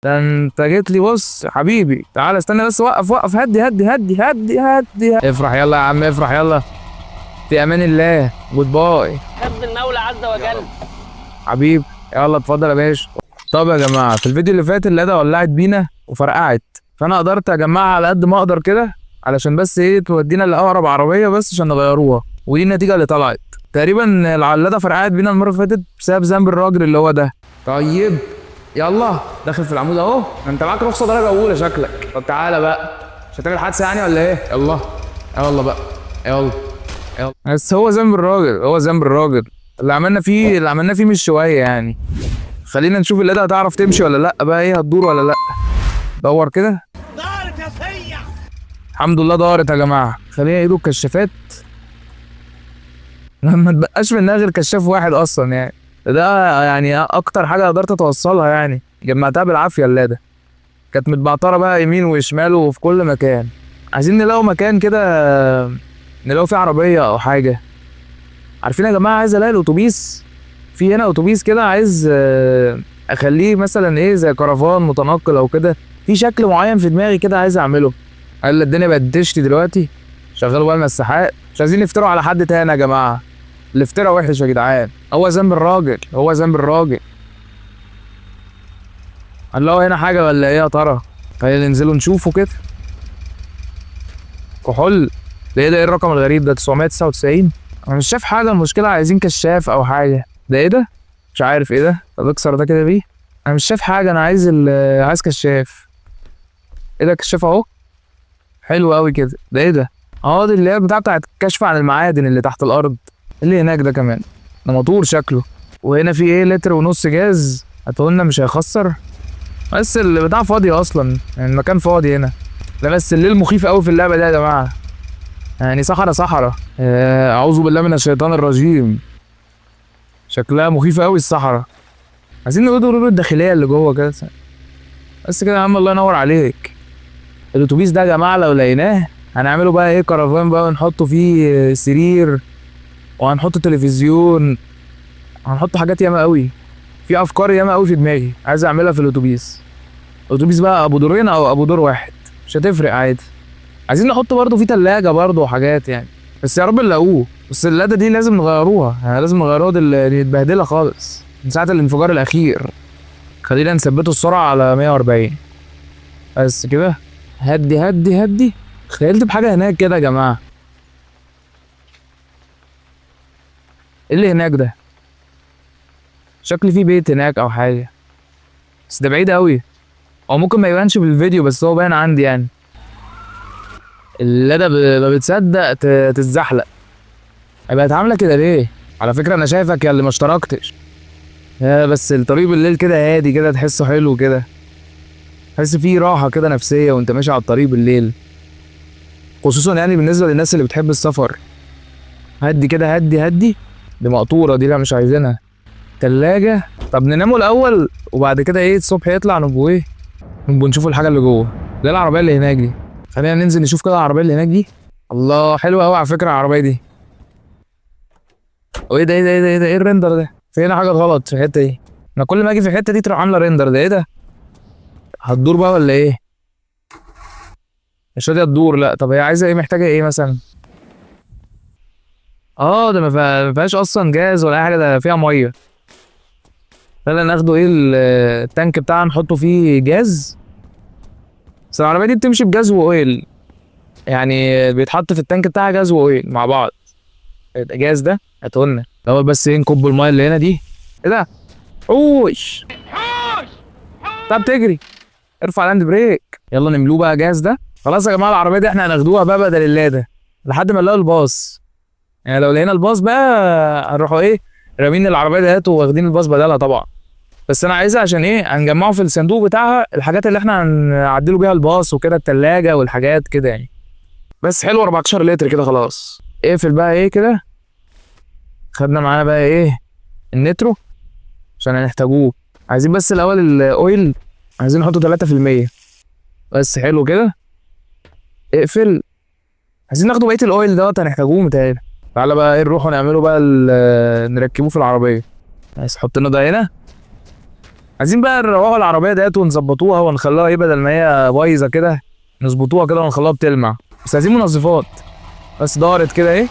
ده انت جيت لي. بص حبيبي تعالى استنى بس، وقف هدي هدي هدي هدي هدي. افرح يلا يا عم، افرح يلا. في امان الله، جود باي. حفظ المولى عز وجل. حبيبي يلا اتفضل يا باشا. طب يا جماعه في الفيديو اللي فات اللاده ولعت بينا وفرقعت، فانا قدرت اجمعها على قد ما اقدر كده علشان بس ايه تودينا لاقرب عربيه بس عشان نغيروها، ودي النتيجه اللي طلعت. تقريبا اللاده فرقعت بينا المره اللي فاتت بسبب ذنب الراجل اللي هو ده. طيب يلا داخل في العمود اهو. انت معاك رخصه درجه اولى شكلك. طب تعالى بقى، مش هتعمل حادثه يعني ولا ايه؟ يلا يلا بقى يلا يلا. بس هو ذنب الراجل، هو ذنب الراجل. اللي عملنا فيه مش شويه يعني. خلينا نشوف اللاده هتعرف تمشي ولا لا بقى، ايه هتدور ولا لا. دور كده. دارت يا سيع. الحمد لله دارت يا جماعه. خلينا ايده الكشافات. ما تبقاش منها غير كشاف واحد اصلا يعني. ده يعني اكتر حاجه قدرت اتوصلها يعني. جمعتها بالعافيه اللاده. كانت متبعتره بقى يمين وشمال وفي كل مكان. عايزين نلاقوا مكان كده نلاقوا فيه عربيه او حاجه. عارفين يا جماعه عايز الاقي الاتوبيس. في هنا اتوبيس كده عايز اخليه مثلا ايه زي كرفان متنقل او كده. في شكل معين في دماغي كده عايز اعمله. قال الدنيا بقت تشتي دلوقتي. شغلوا بقى المساحات. مش عايزين نفتروا على حد تاني يا جماعه. الافتراء وحش يا جدعان. هو ذنب الراجل، هو ذنب الراجل. هنلاقوا هنا حاجه ولا ايه يا ترى؟ خلينا ننزلوا نشوفوا كده. كحول. ده ايه الرقم الغريب ده 999؟ انا مش شايف حاجه. المشكله عايزين كشاف او حاجه. ده ايه ده؟ مش عارف ايه ده. طب اكسر ده كده بيه. انا مش شايف حاجه. انا عايز كشاف. ايه ده؟ كشاف اهو. حلو قوي كده. ده ايه ده؟ اه دي اللي هي بتاعت الكشف عن المعادن اللي تحت الارض. اللي هناك ده كمان ده موتور شكله. وهنا في ايه لتر ونص جاز. هتقولنا مش هيخسر. بس البتاع فاضي اصلا يعني، المكان فاضي هنا. لا بس الليل مخيف قوي في اللعبه دي يا جماعه. يعني صحراء. اعوذ بالله من الشيطان الرجيم. شكلها مخيفه قوي الصحراء. عايزين نقول الداخليه اللي جوه كده. بس كده يا عم الله ينور عليك. الاتوبيس ده يا جماعه لو لقيناه هنعمله بقى ايه كرفان بقى، ونحطه فيه سرير وهنحط تلفزيون. هنحط حاجات ياما قوي. في افكار ياما قوي في دماغي عايز اعملها في الاتوبيس. الاتوبيس بقى ابو دورين او ابو دور واحد مش هتفرق عادي. عايزين نحط برضه فيه تلاجة برضه وحاجات يعني. بس يا رب نلاقوه. بس اللاده دي لازم نغيروها يعني، لازم نغيروها. دي متبهدله خالص من ساعه الانفجار الاخير. خلينا نثبته السرعه على 140 بس كده. هدي هدي هدي. تخيلت بحاجه هناك كده يا جماعه. ايه اللي هناك ده؟ شكل فيه بيت هناك او حاجه. بس ده بعيد قوي. او ممكن ما يبانش بالفيديو بس هو باين عندي يعني. اللاده ما بتصدق تتزحلق. بقت عامله كده ليه؟ على فكره انا شايفك يا اللي ما اشتركتش. بس الطريق بالليل كده هادي كده، تحسه حلو كده. تحس فيه راحه كده نفسيه وانت ماشي على الطريق بالليل. خصوصا يعني بالنسبه للناس اللي بتحب السفر. هدي كده هدي هدي. دي مقطوره دي، لا مش عايزينها. تلاجة. طب نناموا الاول وبعد كده ايه الصبح يطلع نبقوا ايه نبقوا نشوفوا الحاجه اللي جوه. ده العربيه اللي هناك دي. خلينا ننزل نشوف كده العربيه اللي هناك دي. الله حلوه قوي على فكره العربيه دي. وايه ده ايه ده ايه ده ايه ده؟ ايه الريندر ده؟ في هنا حاجه غلط في الحته دي. انا كل ما اجي في الحته دي تروح عامله ريندر. ده ايه ده؟ هتدور بقى ولا ايه؟ مش راضيه تدور. لا طب هي عايزه ايه؟ محتاجه ايه مثلا؟ ده ما فيهاش اصلا جاز ولا اي حاجه. ده فيها ميه. خلينا ناخده ايه التانك بتاعنا نحطه فيه جاز. بس العربيه دي بتمشي بجاز واويل يعني، بيتحط في التانك بتاعها جاز واويل مع بعض. الجاز ده هاتولنا الاول بس ايه نكب الميه اللي هنا دي. ايه ده؟ حوش. طب تجري. ارفع الهاند بريك. يلا نملوه بقى جاز ده. خلاص يا جماعه العربيه دي احنا هناخدوها بقى بدل اللاده لحد ما نلاقي الباص. يعني لو لقينا الباص بقى هنروحوا ايه رامين العربيه ديت واخدين الباص بدلها طبعا. بس انا عايزها عشان ايه هنجمعه في الصندوق بتاعها الحاجات اللي احنا هنعدله بيها الباص وكده، التلاجة والحاجات كده يعني. بس حلو 14 لتر كده خلاص. اقفل بقى ايه كده. خدنا معانا بقى ايه النترو عشان هنحتاجوه. عايزين بس الاول الاويل عايزين نحطه 3%. بس حلو كده. اقفل. عايزين ناخده بقيه الاويل دوت هنحتاجوه متهيألي. تعالى بقى ايه نروح ونعمله بقى نركبوه في العربيه. عايز حط لنا ده هنا. عايزين بقى نروقوا العربيه ديت ونظبطوها ونخليها ايه، بدل ما هي بايظه كده نظبطوها كده ونخليها بتلمع. بس عايزين منظفات. بس دارت كده ايه،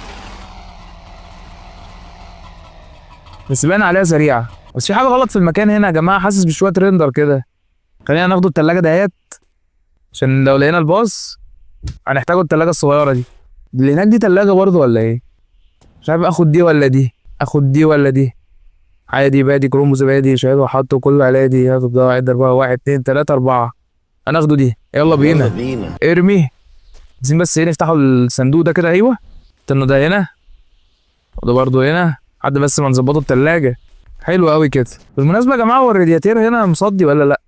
بس باين عليها سريعه. بس في حاجه غلط في المكان هنا يا جماعه، حاسس بشويه ريندر كده. خلينا ناخدوا التلاجه ديت عشان لو لقينا الباص هنحتاجوا التلاجه الصغيره دي. اللي هناك دي تلاجه برضو ولا ايه؟ مش عارف اخد دي ولا دي، اخد دي ولا دي. عادي بادي كروموز بادي شايل وحطه كله على دي. هاخد ده واحد 4 1 2 3 4. هناخده دي. يلا بينا ارمي. عايزين بس ايه نفتحوا الصندوق ده كده. ايوه استنوا، ده هنا وده برضو هنا لحد بس ما نظبطوا التلاجه. حلو قوي كده. بالمناسبه يا جماعه هو الرادياتير هنا مصدي ولا لا؟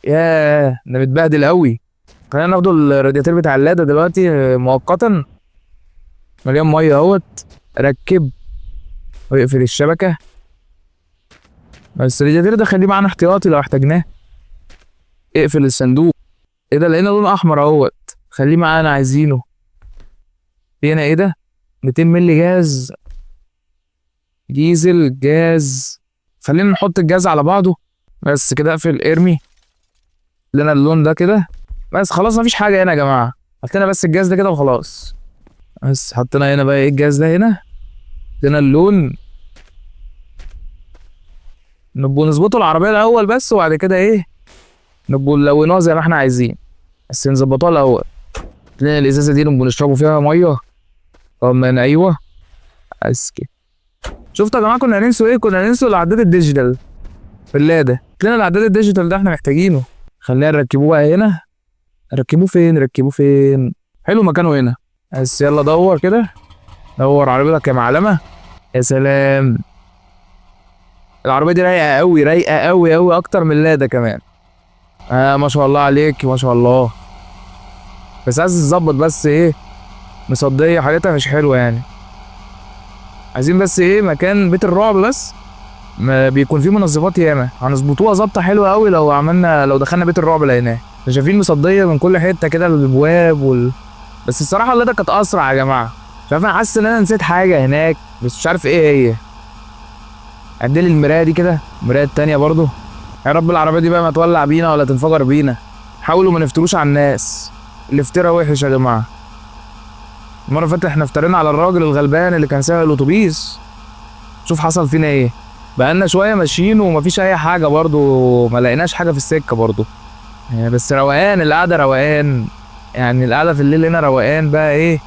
ياه ده متبهدل قوي. خلينا ناخدوا الرادياتير بتاع اللاده دلوقتي مؤقتا. مليان ميه اهوت. ركب ويقفل الشبكه. بس الرادياتير ده خليه معانا احتياطي لو احتاجناه. اقفل الصندوق. ايه ده، لقينا لون احمر اهوت، خليه معانا عايزينه. في هنا ايه ده، 200 مللي جاز ديزل جاز. خلينا نحط الجاز على بعضه بس كده. اقفل ارمي لنا اللون ده كده. بس خلاص مفيش حاجه هنا يا جماعه، حطينا بس الجاز ده كده وخلاص. بس حطينا هنا بقى ايه الجاز ده هنا. حطينا اللون. نبقوا نظبطوا العربيه الاول بس، وبعد كده ايه نبقوا نلونوها زي ما احنا عايزين، بس نظبطوها الاول. تلاقي الازازه دي نبقوا نشربوا فيها ميه. طبعا ايوه بس كده. شفتوا يا جماعه كنا هننسوا ايه؟ كنا هننسوا العداد الديجيتال في اللاده. تلاقينا العداد الديجيتال ده احنا محتاجينه. خلينا نركبوه بقى هنا. ركبوه فين؟ ركبوه فين؟ حلو مكانه هنا. بس يلا دور كده، دور عربيتك يا معلمه. يا سلام، العربيه دي رايقه قوي، رايقه قوي قوي اكتر من اللاده كمان. ما شاء الله عليك ما شاء الله. بس عايز تظبط بس ايه، مصديه حاجتها مش حلوه يعني. عايزين بس ايه مكان بيت الرعب بس ما بيكون فيه منظفات ياما، هنظبطوها ظبطه حلوه قوي لو عملنا، لو دخلنا بيت الرعب لقيناه. شايفين مصديه من كل حته كده الابواب بس الصراحه اللي ده كانت اسرع يا جماعه. مش عارف، انا حاسس ان انا نسيت حاجه هناك بس مش عارف ايه هي. عدلي المرايه دي كده، المرايه التانيه برضو. يا رب العربيه دي بقى ما تولع بينا ولا تنفجر بينا. حاولوا ما نفتروش على الناس، الافتراء وحش يا جماعه. المره اللي فاتت احنا افترينا على الراجل الغلبان اللي كان سايق الاتوبيس. شوف حصل فينا ايه. بقالنا شويه ماشيين ومفيش اي حاجه برضو، ما لقيناش حاجه في السكه برضو. بس روقان القعده، روقان يعني. القعده في الليل هنا روقان بقى ايه،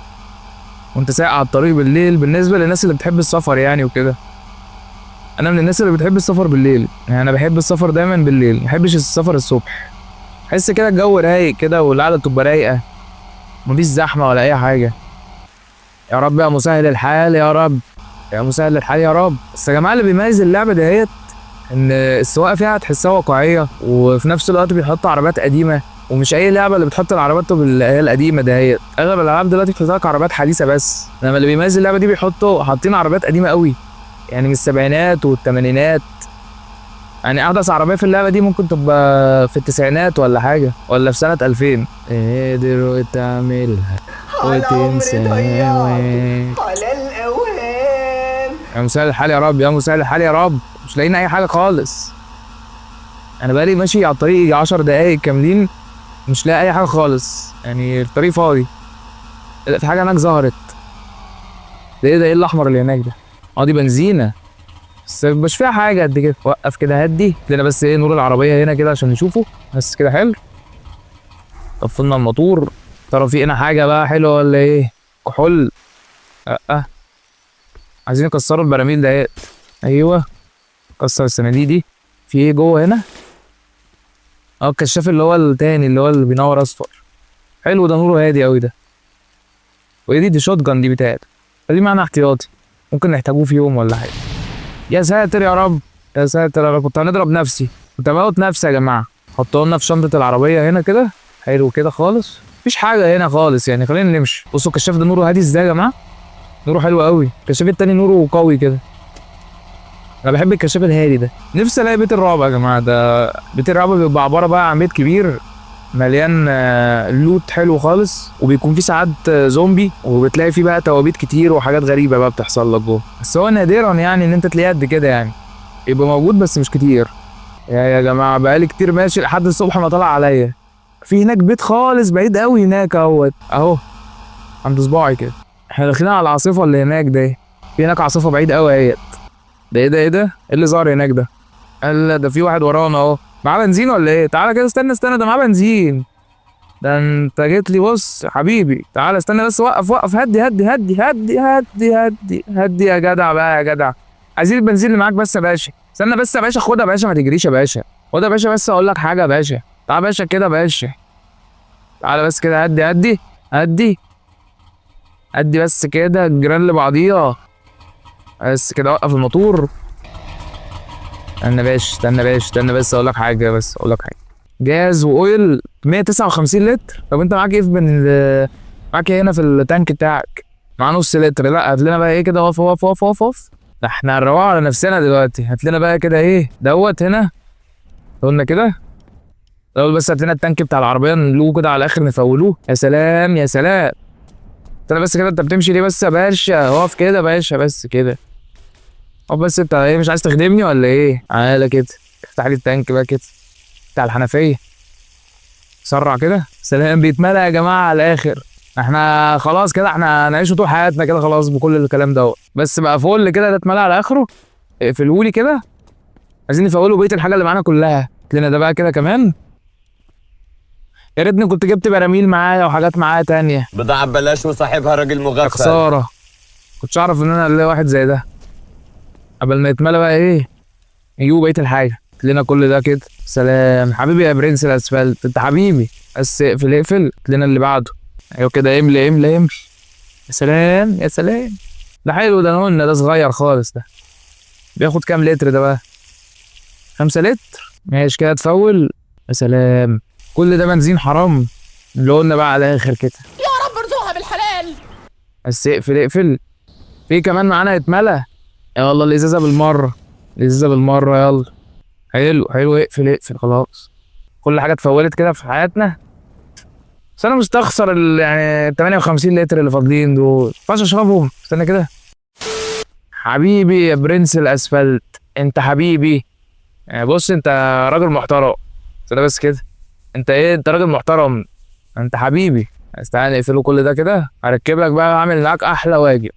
وانت سايق على الطريق بالليل. بالنسبه للناس اللي بتحب السفر يعني وكده، انا من الناس اللي بتحب السفر بالليل. يعني انا بحب السفر دايما بالليل، ما بحبش السفر الصبح. حس كده الجو رايق كده والقعده تبقى رايقه، مفيش زحمه ولا اي حاجه. يا رب يا مسهل الحال يا رب، يا مسهل الحال يا رب. بس يا جماعه اللي بيميز اللعبه ديت ان السواقه فيها تحسها واقعيه، وفي نفس الوقت بيحط عربيات قديمه. ومش اي لعبه اللي بتحط العربيات اللي هي القديمه دهيت، اغلب الالعاب دلوقتي بتحط لك عربيات حديثه بس. انما اللي بيميز اللعبه دي بيحطوا حاطين عربيات قديمه قوي، يعني من السبعينات والثمانينات. يعني احدث عربيه في اللعبه دي ممكن تبقى في التسعينات ولا حاجه، ولا في سنه 2000. قادر وتعملها وتنساها على الاوهام. يا مسهل الحال يا رب، يا مسهل الحال يا رب. مش لاقيين اي حاجه خالص. انا بقالي ماشي على الطريق 10 دقايق كاملين مش لاقي اي حاجه خالص، يعني الطريق فاضي. في حاجه هناك ظهرت. ده ايه ده، ايه الاحمر اللي هناك ده؟ دي بنزينه بس مش فيها حاجه قد كده. وقف كده هدي لنا بس ايه نور العربيه هنا كده عشان نشوفه بس كده. حلو، طفلنا الموتور. ترى في هنا حاجه بقى حلوه ولا ايه؟ كحول. عايزين نكسروا البراميل ديت. ايوه كسر الصناديق دي. في ايه جوه هنا؟ الكشاف اللي هو التاني اللي هو اللي بينور اصفر. حلو ده، نوره هادي قوي ده. وايه دي شوت جان دي بتاعت. خليه معانا احتياطي، ممكن نحتاجوه في يوم ولا حاجه. يا ساتر يا رب، يا ساتر يا رب. كنت هنضرب نفسي، كنت هموت نفسي يا جماعه. حطوه لنا في شنطه العربيه هنا كده. حلو كده خالص، مفيش حاجه هنا خالص يعني. خلينا نمشي. بصوا الكشاف ده نوره هادي ازاي يا جماعه، نوره حلو قوي. الكشاف التاني نوره قوي كده. انا بحب الكشاف الهادي ده. نفسي الاقي بيت الرعب يا جماعه. ده بيت الرعب بيبقى عباره بقى عن بيت كبير مليان لوت حلو خالص، وبيكون فيه ساعات زومبي، وبتلاقي فيه بقى توابيت كتير وحاجات غريبه بقى بتحصل لك جوه. بس هو نادرا يعني ان انت تلاقيه قد كده، يعني يبقى موجود بس مش كتير. يا جماعه بقالي كتير ماشي لحد الصبح ما طلع عليا. في هناك بيت خالص بعيد قوي هناك اهو عند صباعي كده. احنا داخلين على العاصفه اللي هناك دي. في هناك عاصفه بعيد قوي اهيت. ده ايه ده ايه اللي ظهر هناك ده؟ قال ده في واحد ورانا اهو. معاه بنزين ولا ايه؟ تعالى كده استنى ده معاه بنزين. ده انت جيت لي بص حبيبي. تعالى استنى بس وقف هدي يا جدع بقى يا جدع. عايزين البنزين اللي معاك بس يا باشا. استنى بس يا باشا خدها يا باشا ما تجريش يا باشا. خدها يا باشا بس اقول لك حاجه يا باشا. تعالى يا باشا كده يا باشا. تعالى بس كده هدي بس كده الجيران لبعضيها. بس كده وقف الموتور. استنى بس اقول لك حاجه جاز واويل 159 لتر. طب انت معاك ايه معاك ايه هنا في التانك بتاعك؟ معاه نص لتر. لا هات لنا بقى ايه كده. وقف. ده احنا هنروق على نفسنا دلوقتي. هات لنا بقى كده ايه هنا. قلنا كده الاول بس هات لنا التانك بتاع العربيه نلوه كده على الاخر نفولوه. يا سلام استنى بس كده. انت بتمشي ليه بس يا باشا؟ اقف كده يا باشا بس كده. بس انت ايه مش عايز تخدمني ولا ايه؟ تعالى كده افتح لي التانك بقى كده بتاع الحنفيه. سرع كده. سلام بيتملى يا جماعه على الاخر. احنا خلاص كده احنا هنعيشه طول حياتنا كده خلاص بكل الكلام دوت. بس بقى فل كده ده اتملى على اخره. اقفلهولي كده. عايزين نفولوا بقيه الحاجه اللي معانا كلها. هات لنا ده بقى كده كمان. يا ريتني كنت جبت براميل معايا وحاجات معايا تانية. بضاعة ببلاش وصاحبها راجل مغفل. خساره. كنتش اعرف ان انا الاقي واحد زي ده. قبل ما يتملى بقى ايه يجيبوا بقيه الحاجه. هات لنا كل ده كده. سلام حبيبي يا برنس الاسفلت انت حبيبي. بس اقفل هات لنا اللي بعده. ايوه كده املي. يا سلام. ده حلو ده. قلنا ده صغير خالص ده. بياخد كام لتر ده بقى؟ 5 لتر. ماشي كده تفول. يا سلام كل ده بنزين حرام. اللي قلنا بقى على الاخر كده. يا رب ارزقها بالحلال. بس اقفل. في كمان معانا يتملى. يلا الازازه بالمره يلا. حلو اقفل خلاص. كل حاجه اتفولت كده في حياتنا. بس انا مستخسر يعني 58 لتر اللي فاضلين دول. ما ينفعش اشربهم. استنى كده. حبيبي يا برنس الاسفلت انت حبيبي. يعني بص انت راجل محترم. استنى بس كده. انت راجل محترم. انت حبيبي. استنى نقفله كل ده كده. هركب لك بقى اعمل معاك احلى واجب.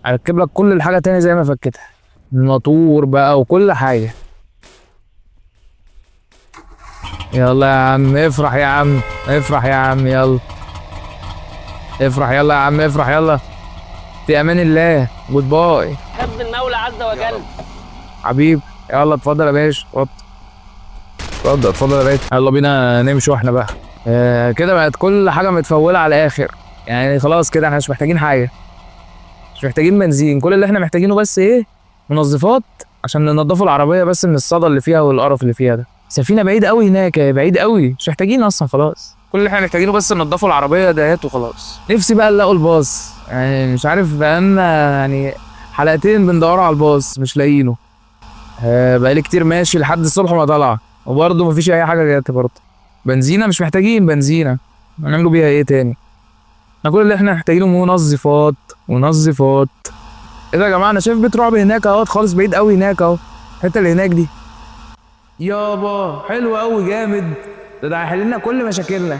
هركب لك كل الحاجه تاني زي ما فكتها. الموتور بقى وكل حاجه. يلا يا عم افرح يا عم يلا. افرح يلا يا عم يلا. في امان الله. جود باي. حفظ المولى عز وجل. حبيبي يلا اتفضل يا باشا. اتفضل يا باشا. يلا بينا نمشي واحنا بقى. كده بقت كل حاجه متفوله على الاخر. يعني خلاص كده احنا مش محتاجين حاجه. مش محتاجين بنزين. كل اللي احنا محتاجينه بس ايه منظفات عشان ننضفوا العربيه بس من الصدى اللي فيها والقرف اللي فيها ده. سفينه بعيد قوي هناك بعيد قوي. مش محتاجين اصلا خلاص. كل اللي احنا محتاجينه بس ننضفوا العربيه دهيت وخلاص. نفسي بقى نلاقوا الباص. يعني مش عارف بقالنا يعني حلقتين بندوروا على الباص مش لاقيينه. بقالي كتير ماشي لحد الصبح ما طلع وبرضه مفيش اي حاجه جت برضه. بنزينه مش محتاجين بنزينه. هنعملوا بيها ايه تاني؟ احنا كل اللي احنا محتاجينه منظفات. ايه ده يا جماعه؟ انا شايف بيت رعب هناك اهوت خالص بعيد قوي هناك اهو. الحته اللي هناك دي يابا حلو قوي جامد. ده هيحل لنا كل مشاكلنا.